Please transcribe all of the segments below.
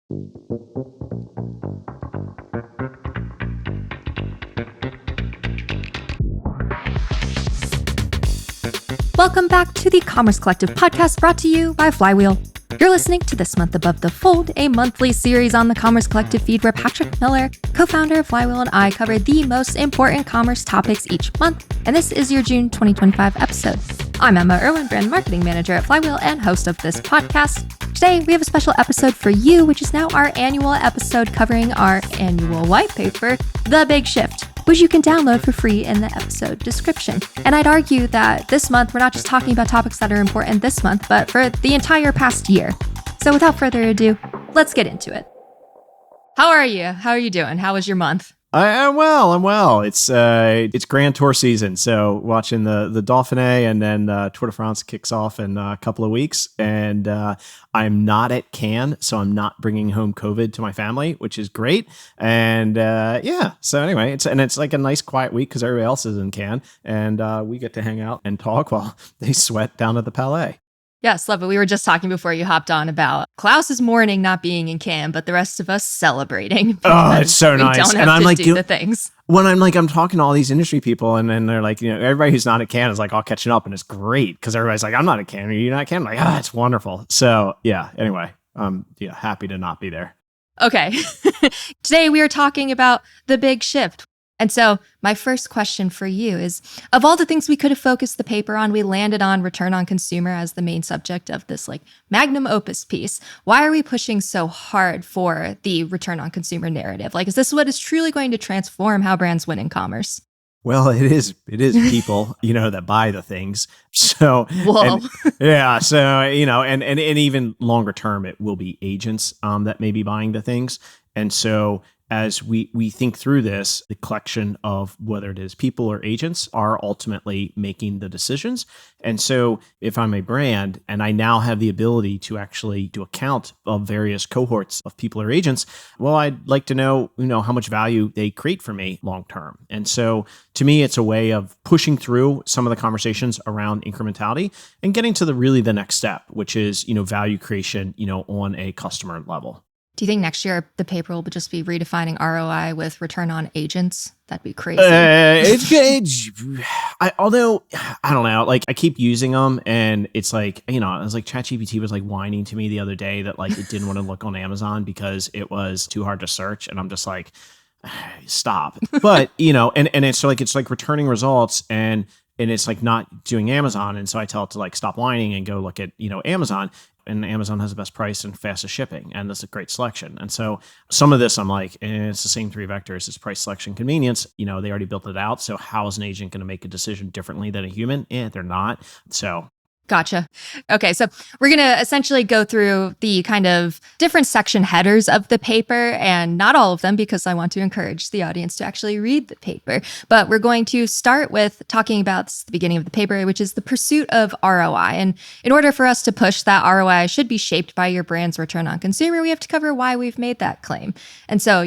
Welcome back to the Commerce Collective podcast brought to you by Flywheel. You're listening to This Month Above the Fold, a monthly series on the Commerce Collective feed where Patrick Miller, co-founder of Flywheel, and I cover the most important commerce topics each month, and this is your June 2025 episode. I'm Emma Irwin, brand marketing manager at Flywheel and host of this podcast. Today, we have a special episode for you, which is now our annual episode covering our annual white paper, The Big Shift, which you can download for free in the episode description. And I'd argue that this month, we're not just talking about topics that are important this month, but for the entire past year. So without further ado, let's get into it. How are you? How are you doing? How was your month? I'm well. It's Grand Tour season, so watching the Dauphiné, and then Tour de France kicks off in a couple of weeks. And I'm not at Cannes, so I'm not bringing home COVID to my family, which is great. And so anyway, it's like a nice quiet week because everybody else is in Cannes, and we get to hang out and talk while they sweat down at the Palais. Yes, love it. We were just talking before you hopped on about Klaus's mourning not being in Cannes, but the rest of us celebrating. Oh, it's so nice. Don't have and I'm to like, do the things. When I'm talking to all these industry people, and then they're like, everybody who's not at Cannes is like all catching up, and it's great because everybody's like, I'm not at Cannes. Are you not at Cannes? I'm like, it's wonderful. So yeah. Anyway, happy to not be there. Okay. Today we are talking about the big shift. And so my first question for you is, of all the things we could have focused the paper on, we landed on return on consumer as the main subject of this magnum opus piece. Why are we pushing so hard for the return on consumer narrative? Is this what is truly going to transform how brands win in commerce? Well, it is people, that buy the things. So, whoa. And even longer term, it will be agents that may be buying the things. And so as we think through this, the collection of whether it is people or agents are ultimately making the decisions. And so if I'm a brand and I now have the ability to actually do a count of various cohorts of people or agents, well, I'd like to know, how much value they create for me long term. And so to me, it's a way of pushing through some of the conversations around incrementality and getting to the next step, which is, value creation, on a customer level. Do you think next year the paper will just be redefining ROI with return on agents? That'd be crazy. Although, I don't know, I keep using them, and it's it was ChatGPT was whining to me the other day that it didn't want to look on Amazon because it was too hard to search. And I'm just like, stop. But, and it's it's returning results, and it's not doing Amazon. And so I tell it to stop whining and go look at, Amazon. And Amazon has the best price and fastest shipping, and that's a great selection. And so some of this, I'm like, it's the same three vectors: it's price, selection, convenience. They already built it out. So how is an agent going to make a decision differently than a human? They're not. So. Gotcha. Okay, so we're going to essentially go through the kind of different section headers of the paper, and not all of them because I want to encourage the audience to actually read the paper. But we're going to start with talking about the beginning of the paper, which is the pursuit of ROI. And in order for us to push that ROI should be shaped by your brand's return on consumer, we have to cover why we've made that claim. And so,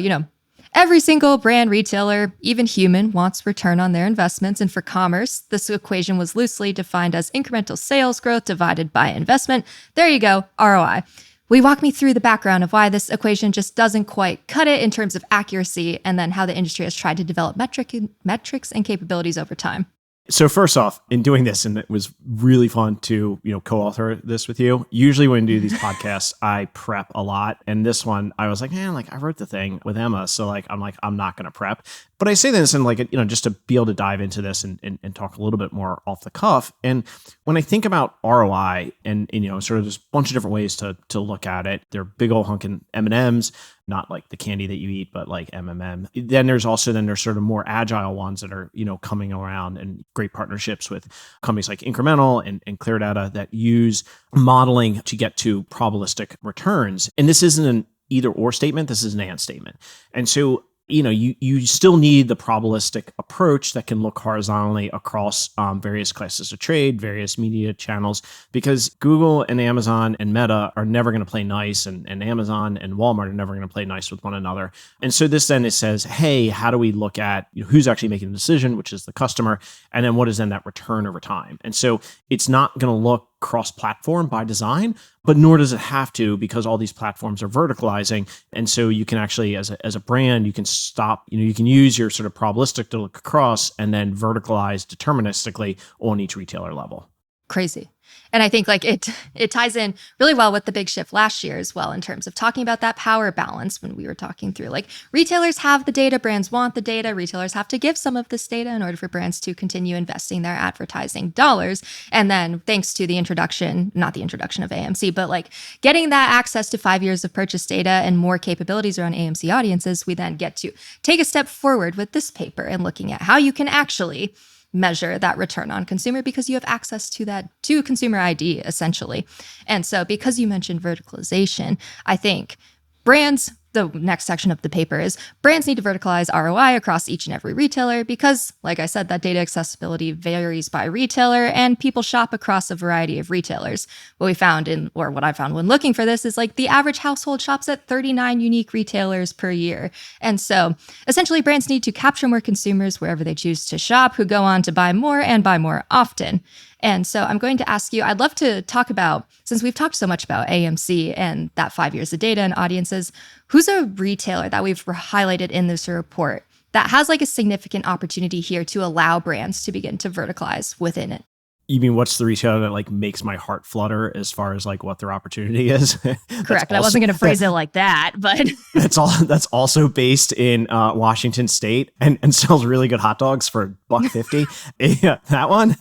every single brand, retailer, even human, wants return on their investments. And for commerce, this equation was loosely defined as incremental sales growth divided by investment. There you go, ROI. Will you walk me through the background of why this equation just doesn't quite cut it in terms of accuracy, and then how the industry has tried to develop metrics and capabilities over time? So first off, in doing this, and it was really fun to, co-author this with you. Usually when we do these podcasts, I prep a lot. And this one, I was like, man, I wrote the thing with Emma. So I'm not going to prep. But I say this and just to be able to dive into this and talk a little bit more off the cuff. And when I think about ROI and, sort of just a bunch of different ways to look at it, they're big old hunkin' M&Ms, not like the candy that you eat, but like MMM. Then there's sort of more agile ones that are, coming around, and great partnerships with companies like Incremental and ClearData that use modeling to get to probabilistic returns. And this isn't an either or statement. This is an and statement. And so you still need the probabilistic approach that can look horizontally across various classes of trade, various media channels, because Google and Amazon and Meta are never going to play nice, and Amazon and Walmart are never going to play nice with one another. And so this then it says, hey, how do we look at who's actually making the decision, which is the customer, and then what is then that return over time? And so it's not going to look cross-platform by design, but nor does it have to, because all these platforms are verticalizing. And so you can actually, as a brand, you can stop, you can use your sort of probabilistic to look across and then verticalize deterministically on each retailer level. Crazy. And I think like it ties in really well with the big shift last year as well, in terms of talking about that power balance when we were talking through like retailers have the data, brands want the data, retailers have to give some of this data in order for brands to continue investing their advertising dollars. And then thanks to the introduction, not the introduction of AMC, but like getting that access to 5 years of purchase data and more capabilities around AMC audiences, we then get to take a step forward with this paper and looking at how you can actually measure that return on consumer, because you have access to that, to consumer ID essentially. And so because you mentioned verticalization, I think brands, the next section of the paper is brands need to verticalize ROI across each and every retailer because, like I said, that data accessibility varies by retailer and people shop across a variety of retailers. What we found what I found when looking for this is like the average household shops at 39 unique retailers per year. And so essentially brands need to capture more consumers wherever they choose to shop, who go on to buy more and buy more often. And so I'm going to ask you, I'd love to talk about, since we've talked so much about AMC and that 5 years of data and audiences, who's a retailer that we've highlighted in this report that has like a significant opportunity here to allow brands to begin to verticalize within it? You mean what's the retailer that like makes my heart flutter as far as like what their opportunity is? Correct. I wasn't going to phrase it like that, but that's also based in Washington State and sells really good hot dogs for $1.50. Yeah, that one.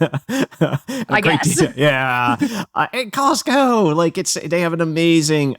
I guess. Yeah. And Costco, like they have an amazing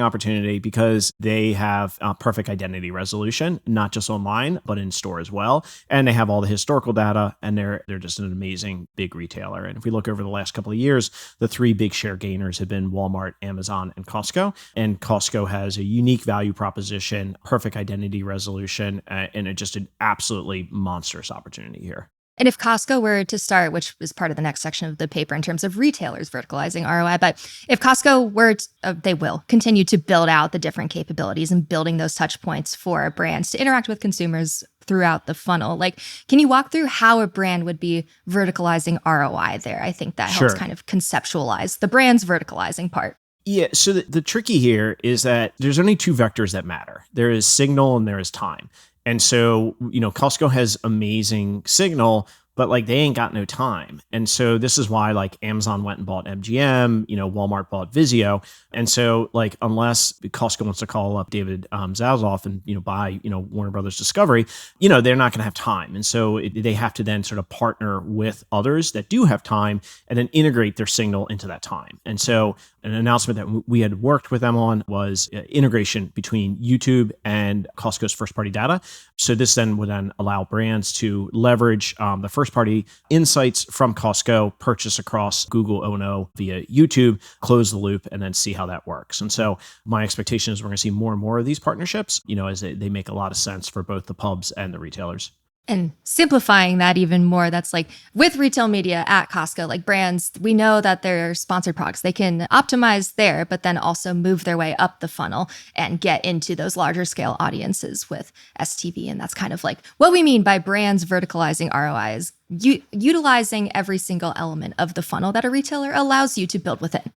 opportunity because they have perfect identity resolution, not just online, but in store as well. And they have all the historical data, and they're just an amazing big retailer. And if we look over the last couple of years, the three big share gainers have been Walmart, Amazon, and Costco. And Costco has a unique value proposition, perfect identity resolution, and just an absolutely monstrous opportunity here. And if Costco were to start, which is part of the next section of the paper in terms of retailers verticalizing ROI, but if Costco were they will continue to build out the different capabilities and building those touch points for brands to interact with consumers throughout the funnel. Like, can you walk through how a brand would be verticalizing ROI there? I think that helps kind of conceptualize the brand's verticalizing part. Yeah, so the tricky here is that there's only two vectors that matter. There is signal and there is time. And so, Costco has amazing signal, but like they ain't got no time. And so this is why like Amazon went and bought MGM, Walmart bought Vizio. And so like, unless Costco wants to call up David Zaslav and, buy, Warner Brothers Discovery, they're not going to have time. And so they have to then sort of partner with others that do have time and then integrate their signal into that time. And so an announcement that we had worked with them on was integration between YouTube and Costco's first-party data. So this then would then allow brands to leverage the first-party insights from Costco, purchase across Google O&O via YouTube, close the loop, and then see how that works. And so my expectation is we're going to see more and more of these partnerships, as they make a lot of sense for both the pubs and the retailers. And simplifying that even more, that's like with retail media at Costco, like brands, we know that they're sponsored products. They can optimize there, but then also move their way up the funnel and get into those larger scale audiences with STV. And that's kind of like what we mean by brands verticalizing ROI is utilizing every single element of the funnel that a retailer allows you to build within.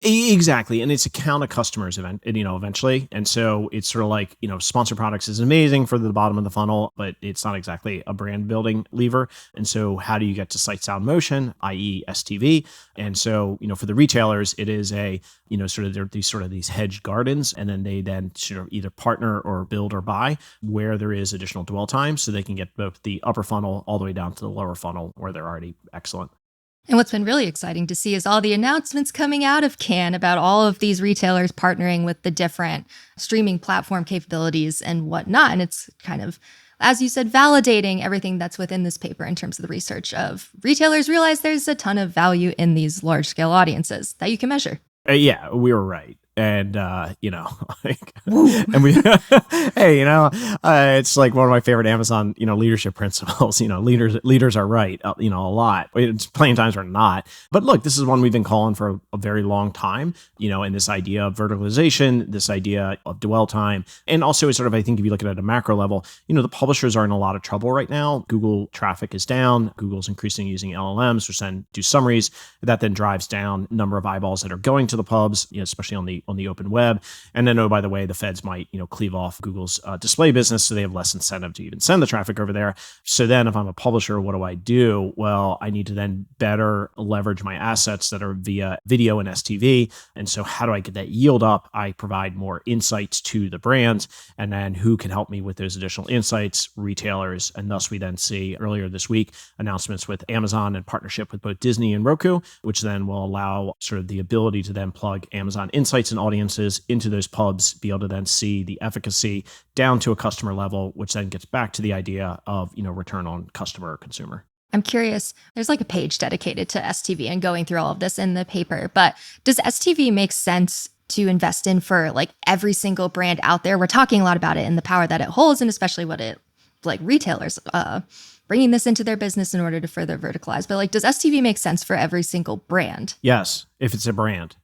Exactly. And it's a count of customers eventually. And so it's sort of like, sponsored products is amazing for the bottom of the funnel, but it's not exactly a brand building lever. And so how do you get to sight sound motion, i.e. STV? And so, for the retailers, it is these hedged gardens. And then they sort of either partner or build or buy where there is additional dwell time. So they can get both the upper funnel all the way down to the lower funnel where they're already excellent. And what's been really exciting to see is all the announcements coming out of Cannes about all of these retailers partnering with the different streaming platform capabilities and whatnot. And it's kind of, as you said, validating everything that's within this paper in terms of the research of retailers realize there's a ton of value in these large scale audiences that you can measure. Yeah, we were right. And, like, and we, hey, it's like one of my favorite Amazon, leadership principles, leaders are right, a lot. It's plenty of times we're not. But look, this is one we've been calling for a very long time, and this idea of verticalization, this idea of dwell time. And also sort of, I think if you look at it at a macro level, the publishers are in a lot of trouble right now. Google traffic is down. Google's increasingly using LLMs, which then do summaries. That then drives down number of eyeballs that are going to the pubs, especially on the open web. And then, oh, by the way, the feds might, cleave off Google's display business, so they have less incentive to even send the traffic over there. So then if I'm a publisher, what do I do? Well, I need to then better leverage my assets that are via video and STV. And so how do I get that yield up? I provide more insights to the brands. And then who can help me with those additional insights? Retailers. And thus we then see earlier this week announcements with Amazon in partnership with both Disney and Roku, which then will allow sort of the ability to then plug Amazon insights and audiences into those pubs, be able to then see the efficacy down to a customer level, which then gets back to the idea of, return on customer or consumer. I'm curious, there's like a page dedicated to STV and going through all of this in the paper, but does STV make sense to invest in for like every single brand out there? We're talking a lot about it and the power that it holds, and especially what it like retailers bringing this into their business in order to further verticalize. But like, does STV make sense for every single brand? Yes, if it's a brand.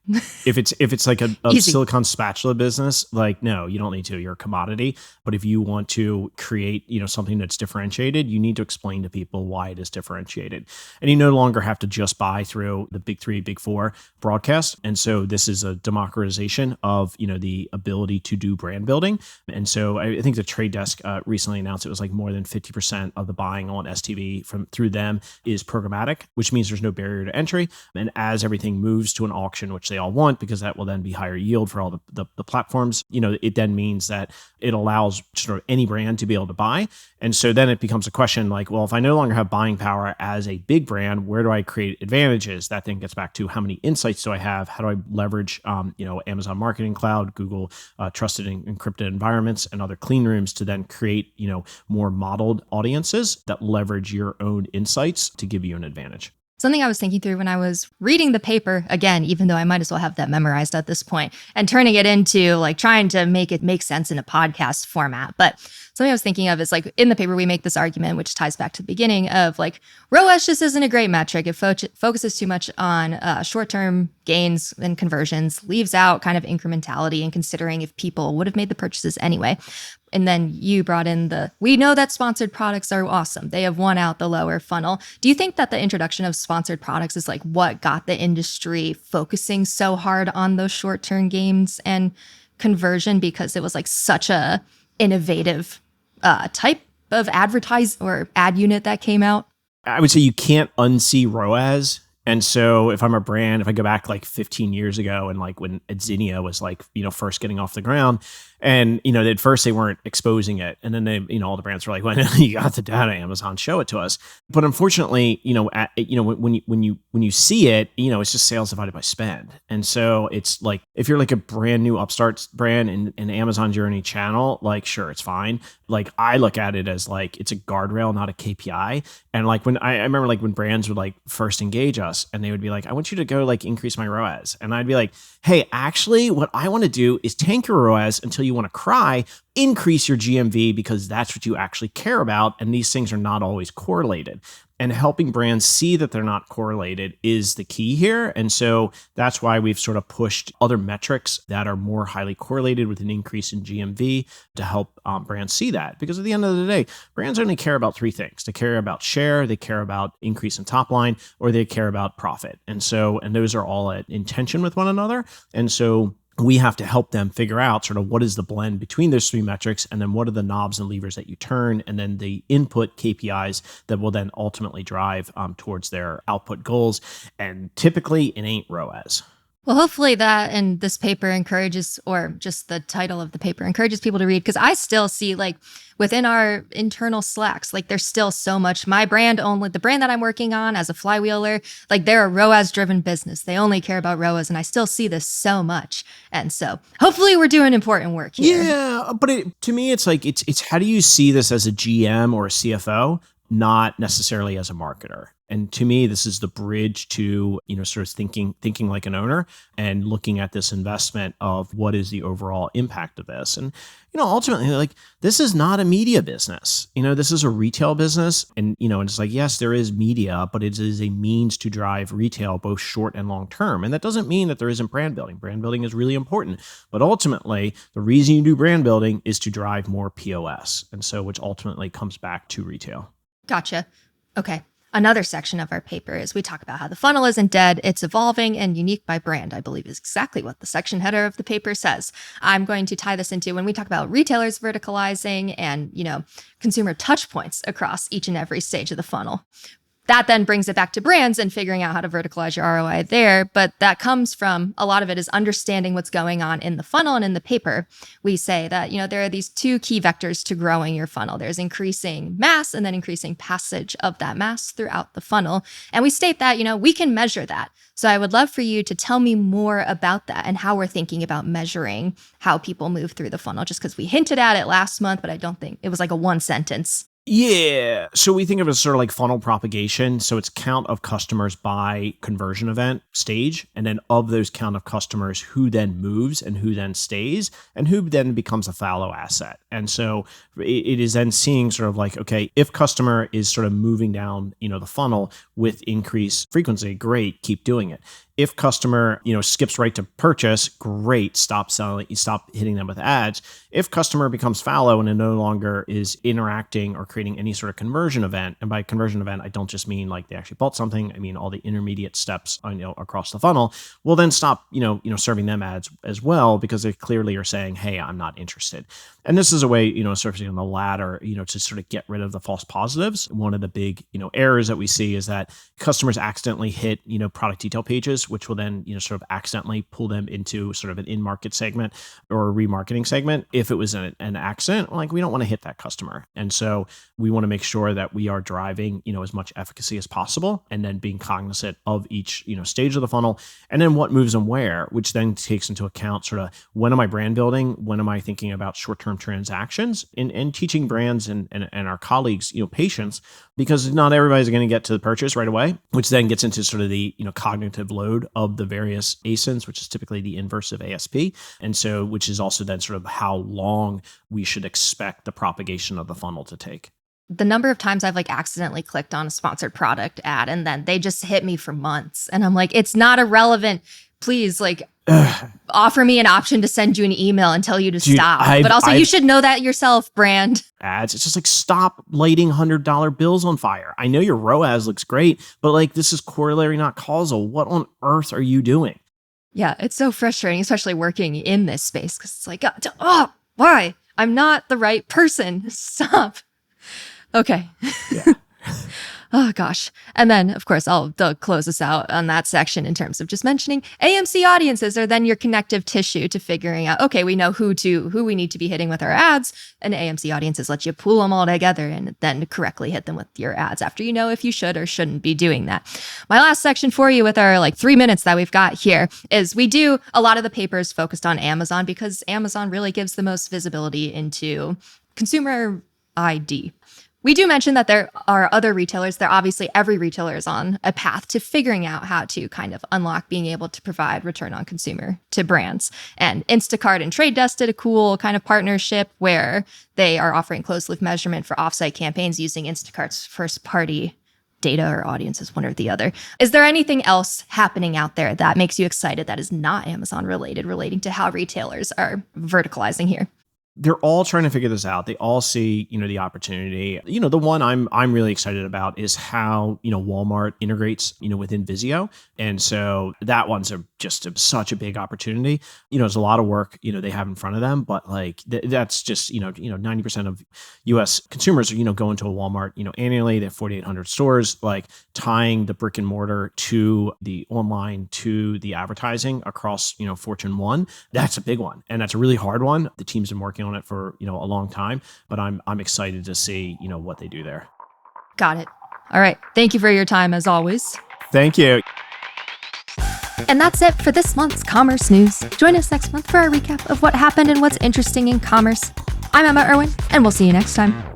if it's like a silicone spatula business, like, no, you don't need to. You're a commodity. But if you want to create, something that's differentiated, you need to explain to people why it is differentiated. And you no longer have to just buy through the big three, big four broadcast. And so this is a democratization of, the ability to do brand building. And so I think the Trade Desk recently announced it was like more than 50% of the buying on STV through them is programmatic, which means there's no barrier to entry. And as everything moves to an auction, which they all want, because that will then be higher yield for all the platforms, it then means that it allows sort of any brand to be able to buy. And so then it becomes a question like, well, if I no longer have buying power as a big brand, where do I create advantages? That then gets back to how many insights do I have? How do I leverage, Amazon Marketing Cloud, Google trusted and encrypted environments, and other clean rooms to then create, more modeled audiences that leverage your own insights to give you an advantage. Something I was thinking through when I was reading the paper, again, even though I might as well have that memorized at this point, and turning it into like trying to make it make sense in a podcast format. But something I was thinking of is like in the paper, we make this argument, which ties back to the beginning of like ROAS just isn't a great metric. It focuses too much on short-term gains and conversions, leaves out kind of incrementality and considering if people would have made the purchases anyway. And then you brought in we know that sponsored products are awesome. They have won out the lower funnel. Do you think that the introduction of sponsored products is like what got the industry focusing so hard on those short-term gains and conversion because it was like such a innovative type of advertise or ad unit that came out? I would say you can't unsee ROAS. And so if I'm a brand, if I go back like 15 years ago and like when Zinnia was like, first getting off the ground, and, at first they weren't exposing it. And then they, all the brands were like, well, you got the data, Amazon, show it to us. But unfortunately, when you see it, it's just sales divided by spend. And so it's like, if you're like a brand new upstart brand in Amazon's your only channel, like, sure, it's fine. Like I look at it as like, it's a guardrail, not a KPI. And like when I remember like when brands would like first engage us and they would be like, I want you to go like increase my ROAS. And I'd be like, hey, actually what I want to do is tank your ROAS until you want to cry, increase your GMV because that's what you actually care about. And these things are not always correlated. And helping brands see that they're not correlated is the key here. And so that's why we've sort of pushed other metrics that are more highly correlated with an increase in GMV to help brands see that. Because at the end of the day, brands only care about three things. They care about share, they care about increase in top line, or they care about profit. And those are all in tension with one another. And so we have to help them figure out sort of what is the blend between those three metrics, and then what are the knobs and levers that you turn, and then the input KPIs that will then ultimately drive towards their output goals. And typically it ain't ROAS. Well, hopefully that and this paper encourages, or just the title of the paper encourages people to read, because I still see like within our internal Slacks, like there's still so much. My brand only, the brand that I'm working on as a Flywheeler, like they're a ROAS driven business. They only care about ROAS, and I still see this so much. And so hopefully we're doing important work here. Yeah, but to me, it's like, it's how do you see this as a GM or a CFO? not necessarily as a marketer. And to me, this is the bridge to, sort of thinking like an owner and looking at this investment of what is the overall impact of this. And, ultimately, like, this is not a media business. This is a retail business. And, and it's like, yes, there is media, but it is a means to drive retail, both short and long term. And that doesn't mean that there isn't brand building. Brand building is really important. But ultimately, the reason you do brand building is to drive more POS. And so, which ultimately comes back to retail. Gotcha. Okay. Another section of our paper is we talk about how the funnel isn't dead, it's evolving and unique by brand, I believe is exactly what the section header of the paper says. I'm going to tie this into when we talk about retailers verticalizing and, consumer touch points across each and every stage of the funnel. That then brings it back to brands and figuring out how to verticalize your ROI there. But that comes from, a lot of it is understanding what's going on in the funnel. And in the paper, we say that, there are these two key vectors to growing your funnel. There's increasing mass and then increasing passage of that mass throughout the funnel. And we state that, we can measure that. So I would love for you to tell me more about that and how we're thinking about measuring how people move through the funnel, just because we hinted at it last month, but I don't think it was like a one sentence. Yeah. So we think of it as sort of like funnel propagation. So it's count of customers by conversion event stage. And then of those count of customers, who then moves and who then stays and who then becomes a fallow asset. And so it is then seeing sort of like, okay, if customer is sort of moving down, the funnel with increased frequency, great, keep doing it. If customer, skips right to purchase, great, stop selling, stop hitting them with ads. If customer becomes fallow and it no longer is interacting or creating any sort of conversion event, and by conversion event, I don't just mean like they actually bought something, I mean all the intermediate steps, across the funnel, we'll then stop, serving them ads as well, because they clearly are saying, hey, I'm not interested. And this is a way, surfacing on the ladder, to sort of get rid of the false positives. One of the big, errors that we see is that customers accidentally hit, product detail pages, which will then, sort of accidentally pull them into sort of an in-market segment or a remarketing segment. If it was an accident, like, we don't want to hit that customer. And so we want to make sure that we are driving, as much efficacy as possible, and then being cognizant of each, stage of the funnel, and then what moves and where, which then takes into account sort of when am I brand building? When am I thinking about short-term transactions, and teaching brands and our colleagues, patience, because not everybody's going to get to the purchase right away, which then gets into sort of the, cognitive load of the various ASINs, which is typically the inverse of ASP. And so, which is also then sort of how long we should expect the propagation of the funnel to take. The number of times I've accidentally clicked on a sponsored product ad and then they just hit me for months. And I'm like, it's not irrelevant. Please, offer me an option to send you an email and tell you to stop. But also, you should know that yourself, brand. Ads. It's just stop lighting $100 bills on fire. I know your ROAS looks great, but this is corollary, not causal. What on earth are you doing? Yeah, it's so frustrating, especially working in this space, because it's why? I'm not the right person. Stop. Okay. Yeah. Oh, gosh. And then, of course, I'll close us out on that section in terms of just mentioning AMC audiences are then your connective tissue to figuring out, okay, we know who we need to be hitting with our ads, and AMC audiences let you pool them all together and then correctly hit them with your ads after you know if you should or shouldn't be doing that. My last section for you with our 3 minutes that we've got here is we do a lot of the papers focused on Amazon, because Amazon really gives the most visibility into consumer ID. We do mention that there are other retailers. Obviously, every retailer is on a path to figuring out how to kind of unlock being able to provide return on consumer to brands. And Instacart and Trade Desk did a cool kind of partnership where they are offering closed loop measurement for offsite campaigns using Instacart's first party data or audiences, one or the other. Is there anything else happening out there that makes you excited that is not Amazon related, relating to how retailers are verticalizing here? They're all trying to figure this out. They all see, the opportunity. The one I'm really excited about is how, Walmart integrates, within Vizio. And so that one's such a big opportunity. There's a lot of work, they have in front of them, but that's just, 90% of US consumers are, going to a Walmart, annually. They have 4,800 stores, tying the brick and mortar to the online to the advertising across, Fortune 1. That's a big one. And that's a really hard one. The team's been working on it for, a long time, but I'm excited to see, what they do there. Got it. All right. Thank you for your time as always. Thank you. And that's it for this month's Commerce News. Join us next month for our recap of what happened and what's interesting in commerce. I'm Emma Irwin, and we'll see you next time.